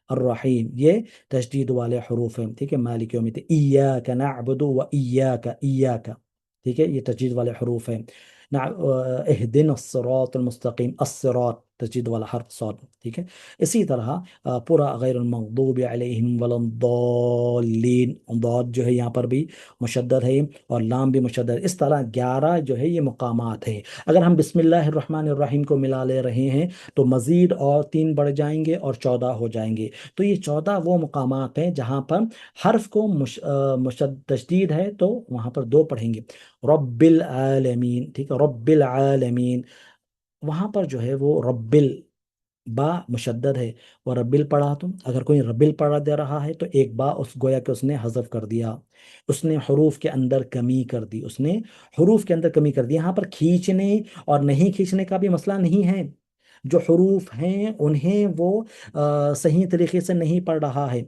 الرحیم، یہ تشدید والے حروف ہیں، ٹھیک ہے۔ مالک یوم الدین، ایاک نعبد و ایاک، ایاک، ٹھیک ہے، یہ تشدید والے حروف ہیں۔ اہدنا الصراط المستقیم، الصراط تشدید والا حرف صاد، ٹھیک ہے۔ اسی طرح پورا غیر المغضوب علیہم ولا الضالین، ضاد جو ہے یہاں پر بھی مشدد ہے اور لام بھی مشدد ہے۔ اس طرح 11 جو ہے یہ مقامات ہیں۔ اگر ہم بسم اللہ الرحمن الرحیم کو ملا لے رہے ہیں تو مزید اور 3 بڑھ جائیں گے اور 14 ہو جائیں گے۔ تو یہ 14 وہ مقامات ہیں جہاں پر حرف کو تشدید ہے تو وہاں پر 2 پڑھیں گے، رب العالمین، ٹھیک ہے، رب العالمین، وہاں پر جو ہے وہ رب با مشدد ہے، اور ربل پڑھا، تو اگر کوئی ربل پڑھا دے رہا ہے تو ایک با اس گویا کہ اس نے حذف کر دیا، اس نے حروف کے اندر کمی کر دی، اس نے حروف کے اندر کمی کر دی۔ یہاں پر کھینچنے اور نہیں کھینچنے کا بھی مسئلہ نہیں ہے، جو حروف ہیں انہیں وہ صحیح طریقے سے نہیں پڑھ رہا ہے۔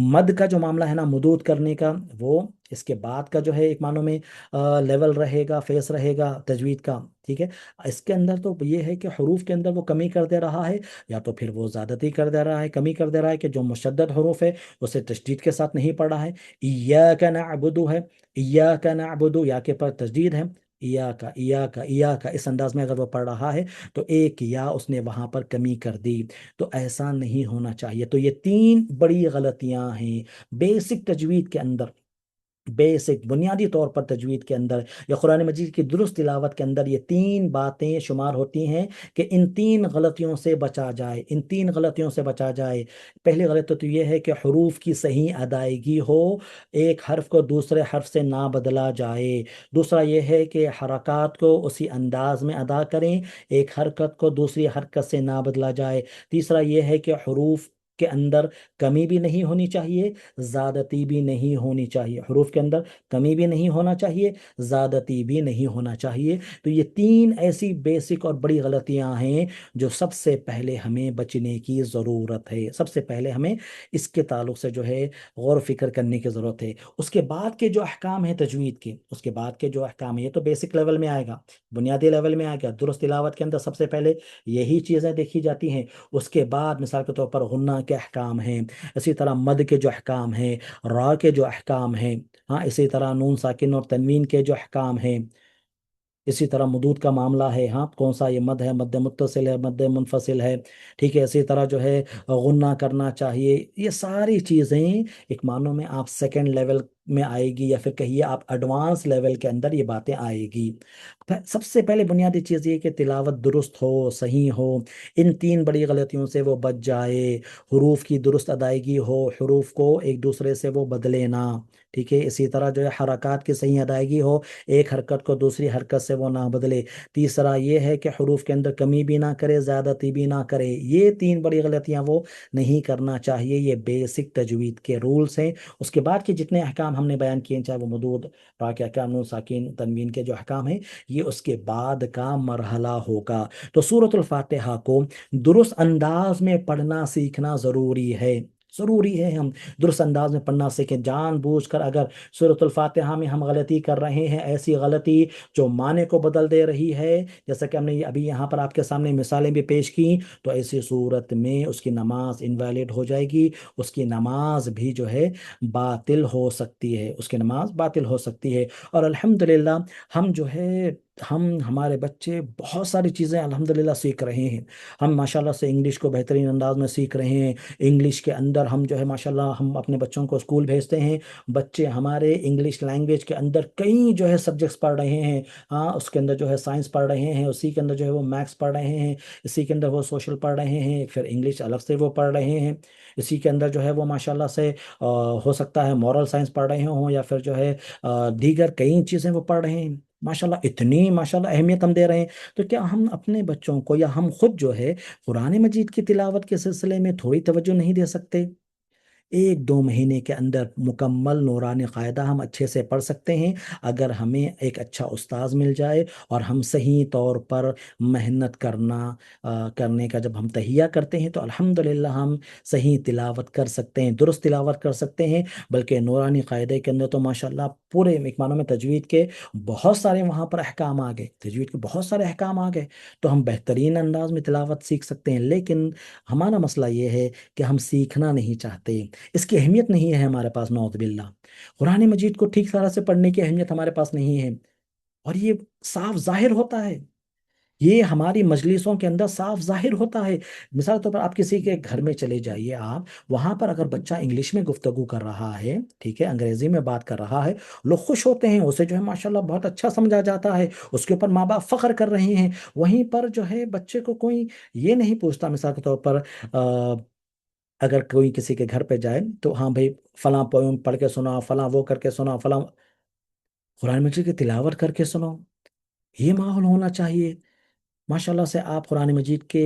مد کا جو معاملہ ہے نا، مدود کرنے کا، وہ اس کے بعد کا جو ہے ایک معنوں میں لیول رہے گا، فیس رہے گا تجوید کا، ٹھیک ہے۔ اس کے اندر تو یہ ہے کہ حروف کے اندر وہ کمی کر دے رہا ہے، یا تو پھر وہ زیادتی کر دے رہا ہے، کمی کر دے رہا ہے کہ جو مشدد حروف ہے اسے تشدید کے ساتھ نہیں پڑھ رہا ہے۔ ایاک نعبد ہے، ایاک نعبد، یا کے پر تشدید ہے، ایاک ایاک ایاک، اس انداز میں اگر وہ پڑھ رہا ہے تو ایک یا اس نے وہاں پر کمی کر دی، تو ایسا نہیں ہونا چاہیے۔ تو یہ 3 بڑی غلطیاں ہیں بیسک تجوید کے اندر، بیسک بنیادی طور پر تجوید کے اندر یا قرآن مجید کی درست تلاوت کے اندر یہ 3 باتیں شمار ہوتی ہیں کہ ان 3 غلطیوں سے بچا جائے، ان 3 غلطیوں سے بچا جائے۔ پہلی غلطی تو یہ ہے کہ حروف کی صحیح ادائیگی ہو، ایک حرف کو دوسرے حرف سے نہ بدلا جائے۔ دوسرا یہ ہے کہ حرکات کو اسی انداز میں ادا کریں، ایک حرکت کو دوسری حرکت سے نہ بدلا جائے۔ تیسرا یہ ہے کہ حروف کے اندر کمی بھی نہیں ہونی چاہیے، زیادتی بھی نہیں ہونی چاہیے، حروف کے اندر کمی بھی نہیں ہونا چاہیے، زیادتی بھی نہیں ہونا چاہیے۔ تو یہ 3 ایسی بیسک اور بڑی غلطیاں ہیں جو سب سے پہلے ہمیں بچنے کی ضرورت ہے، سب سے پہلے ہمیں اس کے تعلق سے جو ہے غور و فکر کرنے کی ضرورت ہے۔ اس کے بعد کے جو احکام ہیں تجوید کے، اس کے بعد کے جو احکام ہیں، یہ تو بیسک لیول میں آئے گا، بنیادی لیول میں آئے گا، درست تلاوت کے اندر سب سے پہلے یہی چیزیں دیکھی جاتی ہیں۔ اس کے بعد مثال کے طور پر غنہ کے احکام ہیں، اسی طرح مد کے جو احکام ہیں، را کے جو احکام ہیں، ہاں اسی طرح نون ساکن اور تنوین کے جو احکام ہیں، اسی طرح مدود کا معاملہ ہے، ہاں کون سا یہ مد ہے، مد متصل ہے، مد منفصل ہے، ٹھیک ہے، اسی طرح جو ہے غنہ کرنا چاہیے، یہ ساری چیزیں ایک معنوں میں آپ سیکنڈ لیول میں آئے گی، یا پھر کہیے آپ ایڈوانس لیول کے اندر یہ باتیں آئے گی۔ سب سے پہلے بنیادی چیز یہ کہ تلاوت درست ہو، صحیح ہو، ان تین بڑی غلطیوں سے وہ بچ جائے، حروف کی درست ادائیگی ہو، حروف کو ایک دوسرے سے وہ بدلے نہ، ٹھیک ہے، اسی طرح جو ہے حرکات کی صحیح ادائیگی ہو، ایک حرکت کو دوسری حرکت سے وہ نہ بدلے، تیسرا یہ ہے کہ حروف کے اندر کمی بھی نہ کرے، زیادتی بھی نہ کرے، یہ تین بڑی غلطیاں وہ نہیں کرنا چاہیے، یہ بیسک تجوید کے رولز ہیں۔ اس کے بعد کے جتنے احکام ہم نے بیان کیے، چاہے وہ مدود، را کے احکام، نون ساکین تنوین کے جو احکام ہیں، یہ اس کے بعد کا مرحلہ ہوگا۔ تو سورۃ الفاتحہ کو درست انداز میں پڑھنا سیکھنا ضروری ہے، ضروری ہے ہم درست انداز میں پڑھنا سیکھیں۔ جان بوجھ کر اگر سورۃ الفاتحہ میں ہم غلطی کر رہے ہیں، ایسی غلطی جو معنی کو بدل دے رہی ہے، جیسا کہ ہم نے ابھی یہاں پر آپ کے سامنے مثالیں بھی پیش کی، تو ایسی صورت میں اس کی نماز انویلڈ ہو جائے گی، اس کی نماز بھی جو ہے باطل ہو سکتی ہے، اس کی نماز باطل ہو سکتی ہے۔ اور الحمدللہ ہم جو ہے ہمارے بچے بہت ساری چیزیں الحمدللہ سیکھ رہے ہیں، ہم ماشاءاللہ سے انگلش کو بہترین انداز میں سیکھ رہے ہیں، انگلش کے اندر ہم جو ہے ماشاءاللہ ہم اپنے بچوں کو اسکول بھیجتے ہیں، بچے ہمارے انگلش لینگویج کے اندر کئی جو ہے سبجیکٹس پڑھ رہے ہیں، ہاں اس کے اندر جو ہے سائنس پڑھ رہے ہیں، اسی کے اندر جو ہے وہ میکس پڑھ رہے ہیں، اسی کے اندر وہ سوشل پڑھ رہے ہیں، پھر انگلش الگ سے وہ پڑھ رہے ہیں، اسی کے اندر جو ہے وہ ماشاءاللہ سے ہو سکتا ہے مورل سائنس پڑھ رہے ہوں، یا پھر جو ہے دیگر کئی چیزیں وہ پڑھ رہے ہیں، ماشاءاللہ اتنی ماشاءاللہ اہمیت ہم دے رہے ہیں۔ تو کیا ہم اپنے بچوں کو یا ہم خود جو ہے قرآن مجید کی تلاوت کے سلسلے میں تھوڑی توجہ نہیں دے سکتے؟ ایک دو مہینے کے اندر مکمل نورانی قاعدہ ہم اچھے سے پڑھ سکتے ہیں، اگر ہمیں ایک اچھا استاذ مل جائے اور ہم صحیح طور پر محنت کرنے کا جب ہم تہیہ کرتے ہیں، تو الحمدللہ ہم صحیح تلاوت کر سکتے ہیں، درست تلاوت کر سکتے ہیں۔ بلکہ نورانی قاعدے کے اندر تو ماشاءاللہ پورے معنوں میں تجوید کے بہت سارے وہاں پر احکام آ گئے، تجوید کے بہت سارے احکام آ گئے، تو ہم بہترین انداز میں تلاوت سیکھ سکتے ہیں۔ لیکن ہمارا مسئلہ یہ ہے کہ ہم سیکھنا نہیں چاہتے، اس کی اہمیت نہیں ہے ہمارے پاس، نعوذ باللہ، قرآن مجید کو ٹھیک طرح سے پڑھنے کی اہمیت ہمارے پاس نہیں ہے، اور یہ صاف ظاہر ہوتا ہے، یہ ہماری مجلسوں کے اندر صاف ظاہر ہوتا ہے۔ مثال کے طور پر آپ کسی کے گھر میں چلے جائیے، آپ وہاں پر اگر بچہ انگلش میں گفتگو کر رہا ہے، ٹھیک ہے، انگریزی میں بات کر رہا ہے، لوگ خوش ہوتے ہیں، اسے جو ہے ماشاءاللہ بہت اچھا سمجھا جاتا ہے، اس کے اوپر ماں باپ فخر کر رہے ہیں، وہیں پر جو ہے بچے کو کوئی یہ نہیں پوچھتا، مثال کے طور پر اگر کوئی کسی کے گھر پہ جائے تو ہاں بھائی فلاں پویم پڑھ کے سنا، فلاں وہ کر کے سنا، فلاں قرآن مجید کی تلاوت کر کے سناؤ، یہ ماحول ہونا چاہیے۔ ماشاءاللہ سے آپ قرآن مجید کے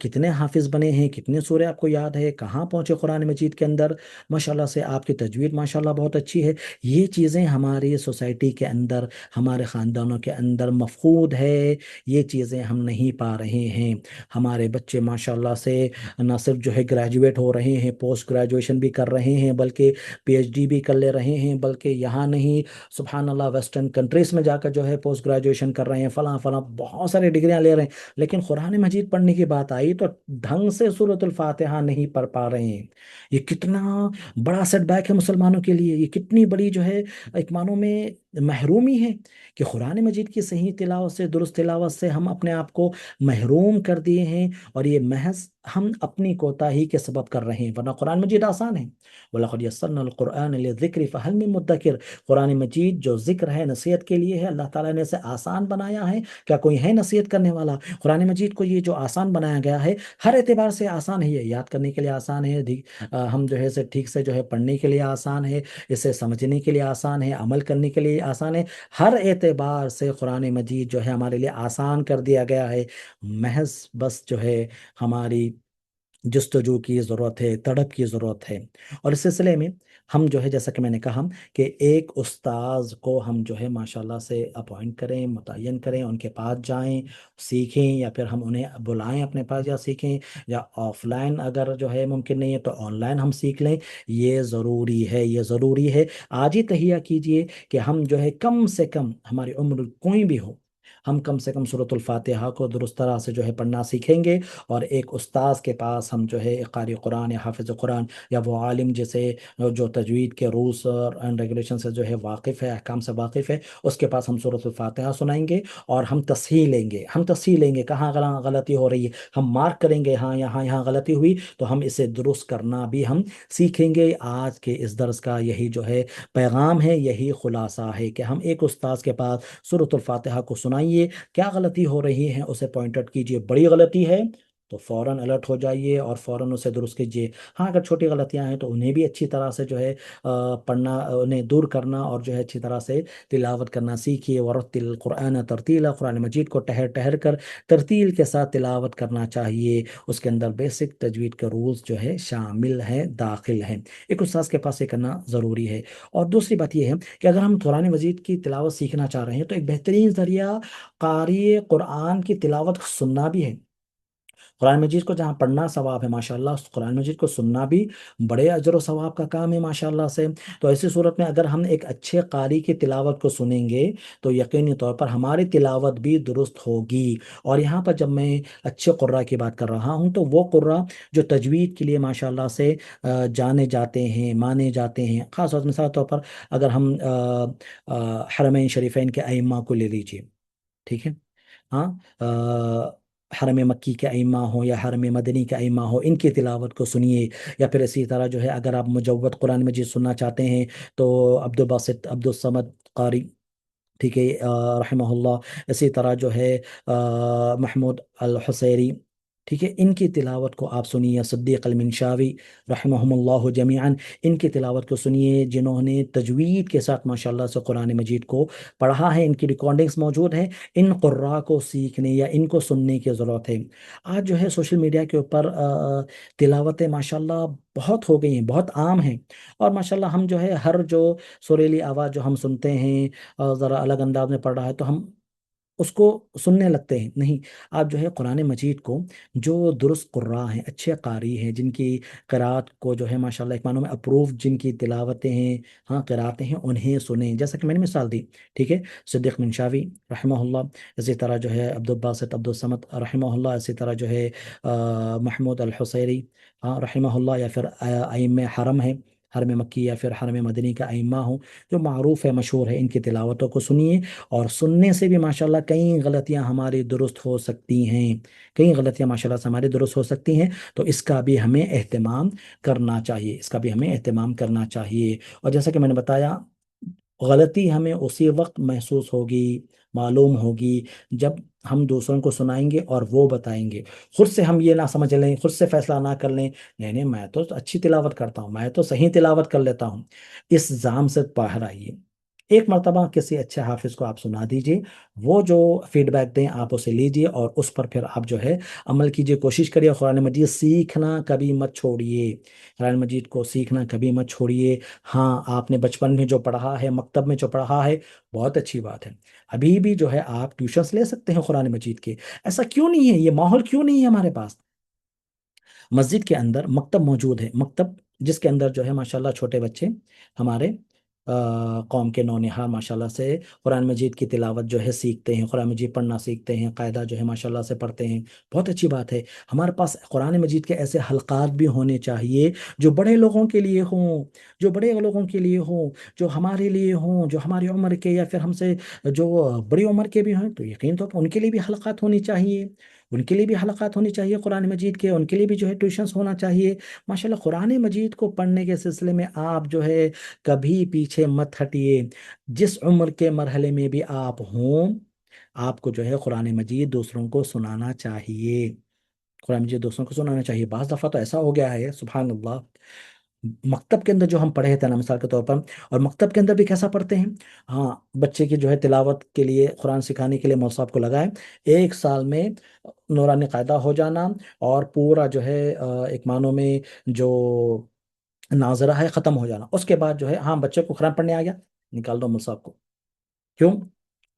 کتنے حافظ بنے ہیں، کتنے سورے آپ کو یاد ہے، کہاں پہنچے قرآن مجید کے اندر، ماشاءاللہ سے آپ کی تجوید ماشاءاللہ بہت اچھی ہے۔ یہ چیزیں ہماری سوسائٹی کے اندر، ہمارے خاندانوں کے اندر مفقود ہے، یہ چیزیں ہم نہیں پا رہے ہیں۔ ہمارے بچے ماشاءاللہ سے نہ صرف جو ہے گریجویٹ ہو رہے ہیں، پوسٹ گریجویشن بھی کر رہے ہیں، بلکہ پی ایچ ڈی بھی کر لے رہے ہیں، بلکہ یہاں نہیں سبحان اللہ ویسٹرن کنٹریز میں جا کر جو ہے پوسٹ گریجویشن کر رہے ہیں، فلاں فلاں بہت سارے ڈگریاں لے رہے ہیں، لیکن قرآن مجید پڑھنے کی بات آئی تو ڈھنگ سے سورۃ الفاتحہ نہیں پڑھ پا رہے ہیں۔ یہ کتنا بڑا سیٹ بیک ہے مسلمانوں کے لیے، یہ کتنی بڑی جو ہے ایک معنوں میں محرومی ہے کہ قرآن مجید کی صحیح تلاوت سے، درست تلاوت سے ہم اپنے آپ کو محروم کر دیے ہیں، اور یہ محض ہم اپنی کوتاہی کے سبب کر رہے ہیں، ورنہ قرآن مجید آسان ہے۔ وَلَقَدْ يَسَّرْنَا الْقُرْآنَ لِلذِّكْرِ فَهَلْ مِن مُدَّكِرٍ، قرآن مجید جو ذکر ہے، نصیحت کے لیے ہے، اللہ تعالیٰ نے اسے آسان بنایا ہے، کیا کوئی ہے نصیحت کرنے والا؟ قرآن مجید کو یہ جو آسان بنایا گیا ہے، ہر اعتبار سے آسان ہے، یہ یاد کرنے کے لیے آسان ہے، ہم جو ہے اسے ٹھیک سے جو ہے پڑھنے کے لیے آسان ہے، اسے سمجھنے کے لیے آسان ہے، عمل کرنے کے لیے آسان ہے، ہر اعتبار سے قرآن مجید جو ہے ہمارے لیے آسان کر دیا گیا ہے، محض بس جو ہے ہماری جستجو کی ضرورت ہے، تڑپ کی ضرورت ہے۔ اور اس سلسلے میں ہم جو ہے جیسا کہ میں نے کہا کہ ایک استاذ کو ہم جو ہے ماشاءاللہ سے اپوائنٹ کریں، متعین کریں، ان کے پاس جائیں، سیکھیں، یا پھر ہم انہیں بلائیں اپنے پاس یا سیکھیں، یا آف لائن اگر جو ہے ممکن نہیں ہے تو آن لائن ہم سیکھ لیں، یہ ضروری ہے، یہ ضروری ہے۔ آج ہی تہیہ کیجئے کہ ہم جو ہے کم سے کم، ہماری عمر کوئی بھی ہو، ہم کم سے کم سورۃ الفاتحہ کو درست طرح سے جو ہے پڑھنا سیکھیں گے، اور ایک استاذ کے پاس ہم جو ہے ایک قاری قرآن یا حافظ قرآن یا وہ عالم جسے جو تجوید کے رولس اینڈ ریگولیشن سے جو ہے واقف ہے، احکام سے واقف ہے، اس کے پاس ہم سورۃ الفاتحہ سنائیں گے، اور ہم تصحیح لیں گے، ہم تصحیح لیں گے کہاں غلطی ہو رہی ہے، ہم مارک کریں گے ہاں یہاں غلطی ہوئی، تو ہم اسے درست کرنا بھی ہم سیکھیں گے۔ آج کے اس درس کا یہی جو ہے پیغام ہے، یہی خلاصہ ہے کہ ہم ایک استاذ کے پاس سورۃ الفاتحہ کو سنائیے، کیا غلطی ہو رہی ہے اسے پوائنٹ آؤٹ کیجئے، بڑی غلطی ہے تو فوراً الرٹ ہو جائیے اور فوراً اسے درست کیجیے، ہاں اگر چھوٹی غلطیاں ہیں تو انہیں بھی اچھی طرح سے جو ہے پڑھنا، انہیں دور کرنا، اور جو ہے اچھی طرح سے تلاوت کرنا سیکھیے۔ ورتل القرآن ترتیلا، قرآن مجید کو ٹہر ٹہر کر ترتیل کے ساتھ تلاوت کرنا چاہیے، اس کے اندر بیسک تجوید کے رولز جو ہے شامل ہیں، داخل ہیں، ایک استاذ کے پاس یہ کرنا ضروری ہے۔ اور دوسری بات یہ ہے کہ اگر ہم قرآن مجید کی تلاوت سیکھنا چاہ رہے ہیں تو ایک بہترین ذریعہ قاری قرآن کی تلاوت سننا بھی ہے۔ قرآن مجید کو جہاں پڑھنا ثواب ہے ماشاءاللہ، اس قرآن مجید کو سننا بھی بڑے اجر و ثواب کا کام ہے ماشاءاللہ سے۔ تو ایسی صورت میں اگر ہم ایک اچھے قاری کی تلاوت کو سنیں گے تو یقینی طور پر ہماری تلاوت بھی درست ہوگی۔ اور یہاں پر جب میں اچھے قراء کی بات کر رہا ہوں تو وہ قراء جو تجوید کے لیے ماشاءاللہ سے جانے جاتے ہیں، مانے جاتے ہیں، خاص طور مثال طور پر اگر ہم حرمین شریفین کے ائمہ کو لے لیجئے، ٹھیک ہے، ہاں، حرم مکی کے ائمہ ہوں یا حرم مدنی کے ائمہ ہوں، ان کی تلاوت کو سنیے، یا پھر اسی طرح جو ہے اگر آپ مجود قرآن مجید سننا چاہتے ہیں تو عبد الباسط عبد الصمد قاری، ٹھیک ہے، رحمہ اللہ، اسی طرح جو ہے محمود الحسیری، ٹھیک ہے، ان کی تلاوت کو آپ سنیے، صدیق المنشاوی رحمہم اللہ جمیعاً، ان کی تلاوت کو سنیے جنہوں نے تجوید کے ساتھ ماشاءاللہ سے قرآن مجید کو پڑھا ہے، ان کی ریکارڈنگز موجود ہیں، ان قراء کو سیکھنے یا ان کو سننے کی ضرورت ہے۔ آج جو ہے سوشل میڈیا کے اوپر تلاوتیں ماشاءاللہ بہت ہو گئی ہیں، بہت عام ہیں، اور ماشاءاللہ ہم جو ہے ہر جو سریلی آواز جو ہم سنتے ہیں اور ذرا الگ انداز میں پڑھ رہا ہے تو ہم اس کو سننے لگتے ہیں، نہیں، آپ جو ہے قرآن مجید کو جو درست قراء ہیں، اچھے قاری ہیں، جن کی قرات کو جو ہے ماشاءاللہ ایک معنوں میں اپروف، جن کی تلاوتیں ہیں، ہاں قراتیں ہیں، انہیں سنیں، جیسا کہ میں نے مثال دی، ٹھیک ہے، صدیق منشاوی رحمہ اللہ، اسی طرح جو ہے عبد الباسط عبد الصمد رحمہ اللہ، اسی طرح جو ہے محمود الحسیری، ہاں رحمہ اللہ، یا پھر ائمہ حرم ہیں، حرم مکی یا پھر حرم مدنی کا ائمہ ہوں جو معروف ہے، مشہور ہے، ان کی تلاوتوں کو سنیے، اور سننے سے بھی ماشاءاللہ کئی غلطیاں ہماری درست ہو سکتی ہیں، کئی غلطیاں ماشاءاللہ سے ہماری درست ہو سکتی ہیں، تو اس کا بھی ہمیں اہتمام کرنا چاہیے، اس کا بھی ہمیں اہتمام کرنا چاہیے۔ اور جیسا کہ میں نے بتایا، غلطی ہمیں اسی وقت محسوس ہوگی، معلوم ہوگی، جب ہم دوسروں کو سنائیں گے اور وہ بتائیں گے، خود سے ہم یہ نہ سمجھ لیں، خود سے فیصلہ نہ کر لیں، نہیں نہیں میں تو اچھی تلاوت کرتا ہوں، میں تو صحیح تلاوت کر لیتا ہوں، اس زام سے باہر آئیے۔ ایک مرتبہ کسی اچھے حافظ کو آپ سنا دیجئے، وہ جو فیڈ بیک دیں آپ اسے لیجئے، اور اس پر پھر آپ جو ہے عمل کیجئے، کوشش کریے، قرآن مجید سیکھنا کبھی مت چھوڑیے، قرآن مجید کو سیکھنا کبھی مت چھوڑیے۔ ہاں آپ نے بچپن میں جو پڑھا ہے، مکتب میں جو پڑھا ہے، بہت اچھی بات ہے، ابھی بھی جو ہے آپ ٹیوشنز لے سکتے ہیں قرآن مجید کے، ایسا کیوں نہیں ہے، یہ ماحول کیوں نہیں ہے ہمارے پاس؟ مسجد کے اندر مکتب موجود ہے، مکتب جس کے اندر جو ہے ماشاءاللہ چھوٹے بچے ہمارے قوم کے نونہار ماشاءاللہ سے قرآن مجید کی تلاوت جو ہے سیکھتے ہیں، قرآن مجید پڑھنا سیکھتے ہیں، قاعدہ جو ہے ماشاءاللہ سے پڑھتے ہیں، بہت اچھی بات ہے۔ ہمارے پاس قرآن مجید کے ایسے حلقات بھی ہونے چاہیے جو بڑے لوگوں کے لیے ہوں، جو بڑے لوگوں کے لیے ہوں، جو ہمارے لیے ہوں، جو ہماری عمر کے یا پھر ہم سے جو بڑی عمر کے بھی ہیں، تو یقین طور پر ان کے لیے بھی حلقات ہونی چاہیے، ان کے لیے بھی حلقات ہونی چاہیے قرآن مجید کے، ان کے لیے بھی جو ہے ٹیوشنز ہونا چاہیے۔ ماشاءاللہ قرآن مجید کو پڑھنے کے سلسلے میں آپ جو ہے کبھی پیچھے مت ہٹیے، جس عمر کے مرحلے میں بھی آپ ہوں، آپ کو جو ہے قرآن مجید دوسروں کو سنانا چاہیے، قرآن مجید دوسروں کو سنانا چاہیے۔ بعض دفعہ تو ایسا ہو گیا ہے سبحان اللہ، مکتب کے اندر جو ہم پڑھے تھے نا مثال کے طور پر، اور مکتب کے اندر بھی کیسا پڑھتے ہیں، ہاں بچے کی جو ہے تلاوت کے لیے، قرآن سکھانے کے لیے مول صاحب کو لگائے، ایک سال میں نورانی قاعدہ ہو جانا، اور پورا جو ہے ایک معنوں میں جو ناظرہ ہے ختم ہو جانا، اس کے بعد جو ہے ہاں بچے کو قرآن پڑھنے آ گیا، نکال دو مول صاحب کو، کیوں؟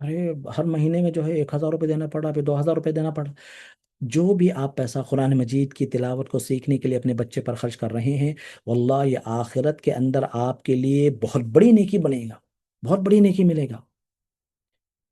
ارے ہر مہینے میں جو ہے 1,000 روپے دینا پڑا، پھر 2,000 روپے دینا پڑا۔ جو بھی آپ پیسہ قرآن مجید کی تلاوت کو سیکھنے کے لیے اپنے بچے پر خرچ کر رہے ہیں، واللہ یہ آخرت کے اندر آپ کے لیے بہت بڑی نیکی بنے گا، بہت بڑی نیکی ملے گا۔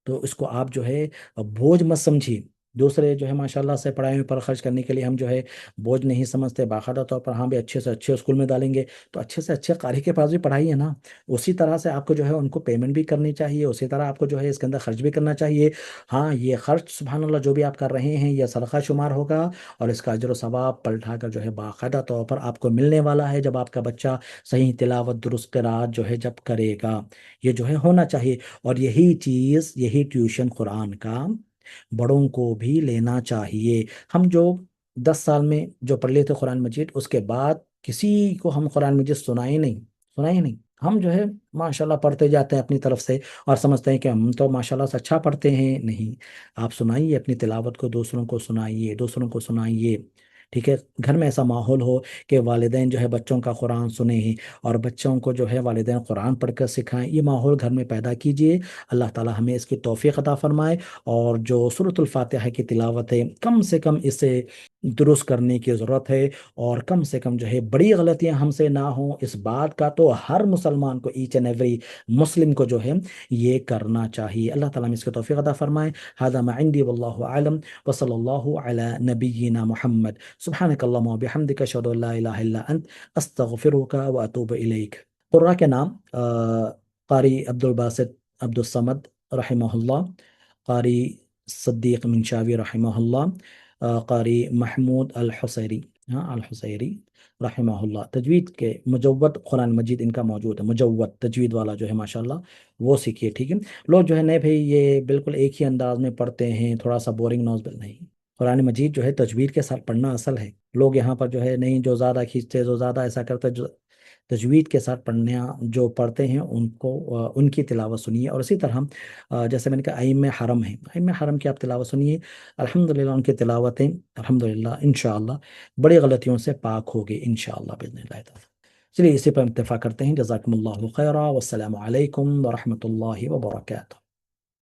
تو اس کو آپ جو ہے بوجھ مت سمجھیے. دوسرے جو ہے ماشاءاللہ سے پڑھائی پر خرچ کرنے کے لیے ہم جو ہے بوجھ نہیں سمجھتے، باقاعدہ طور پر ہاں بھی اچھے سے اچھے اسکول میں ڈالیں گے تو اچھے سے اچھے قاری کے پاس بھی پڑھائی ہے نا. اسی طرح سے آپ کو جو ہے ان کو پیمنٹ بھی کرنی چاہیے، اسی طرح آپ کو جو ہے اس کے اندر خرچ بھی کرنا چاہیے. ہاں یہ خرچ سبحان اللہ جو بھی آپ کر رہے ہیں یہ صدقہ شمار ہوگا، اور اس کا اجر و ثواب پلٹا کر جو ہے باقاعدہ طور پر آپ کو ملنے والا ہے جب آپ کا بچہ صحیح تلاوت درست قرات جو ہے جب کرے گا. یہ جو ہے ہونا چاہیے. اور یہی چیز، یہی ٹیوشن قرآن کا بڑوں کو بھی لینا چاہیے. ہم جو 10 سال میں جو پڑھ لیتے قرآن مجید، اس کے بعد کسی کو ہم قرآن مجید سنائے نہیں. ہم جو ہے ماشاءاللہ پڑھتے جاتے ہیں اپنی طرف سے اور سمجھتے ہیں کہ ہم تو ماشاءاللہ سے اچھا پڑھتے ہیں. نہیں، آپ سنائیے اپنی تلاوت کو، دوسروں کو سنائیے، دوسروں کو سنائیے. ٹھیک ہے، گھر میں ایسا ماحول ہو کہ والدین جو ہے بچوں کا قرآن سنیں اور بچوں کو جو ہے والدین قرآن پڑھ کر سکھائیں. یہ ماحول گھر میں پیدا کیجئے. اللہ تعالی ہمیں اس کی توفیق عطا فرمائے. اور جو سورۃ الفاتحہ کی تلاوت ہے کم سے کم اسے درست کرنے کی ضرورت ہے، اور کم سے کم جو ہے بڑی غلطیاں ہم سے نہ ہوں. اس بات کا تو ہر مسلمان کو، ایچ اینڈ ایوری مسلم کو جو ہے یہ کرنا چاہیے. اللہ تعالیٰ ہمیں اس کی توفیق عطا فرمائے. هذا ما عندي والله اعلم، وصلی اللہ علی نبینا محمد. سبحانک اللہم و بحمدک، اشہد ان لا الہ الا انت، استغفرک و اتوب الیک. قرآ کے نام قاری عبد الباسط عبد الصمد رحمہ اللہ، قاری صدیق منشاوی رحمہ اللہ، قاری محمود الحصیری، ہاں الحصیری رحمہ اللہ. تجوید کے مجود قرآن مجید ان کا موجود ہے، مجود تجوید والا جو ہے ماشاءاللہ وہ سیکھیے. ٹھیک ہے، لوگ جو ہے نہیں بھائی یہ بالکل ایک ہی انداز میں پڑھتے ہیں، تھوڑا سا بورنگ نوزل. نہیں، قرآن مجید جو ہے تجوید کے ساتھ پڑھنا اصل ہے. لوگ یہاں پر جو ہے نہیں، جو زیادہ کھینچتے، جو زیادہ ایسا کرتے، جو تجوید کے ساتھ پڑھنا جو پڑھتے ہیں ان کو ان کی تلاوت سنیے. اور اسی طرح جیسے میں نے کہا ائمہ حرم ہیں، ائمہ حرم کی آپ تلاوت سنیے. الحمدللہ ان کی تلاوتیں الحمدللہ انشاءاللہ بڑی غلطیوں سے پاک ہوگی انشاءاللہ باذن اللہ تعالی. چلیے اسی پر اتفاق کرتے ہیں. جزاکم اللہ خیرہ، والسلام علیکم ورحمۃ اللہ وبرکاتہ.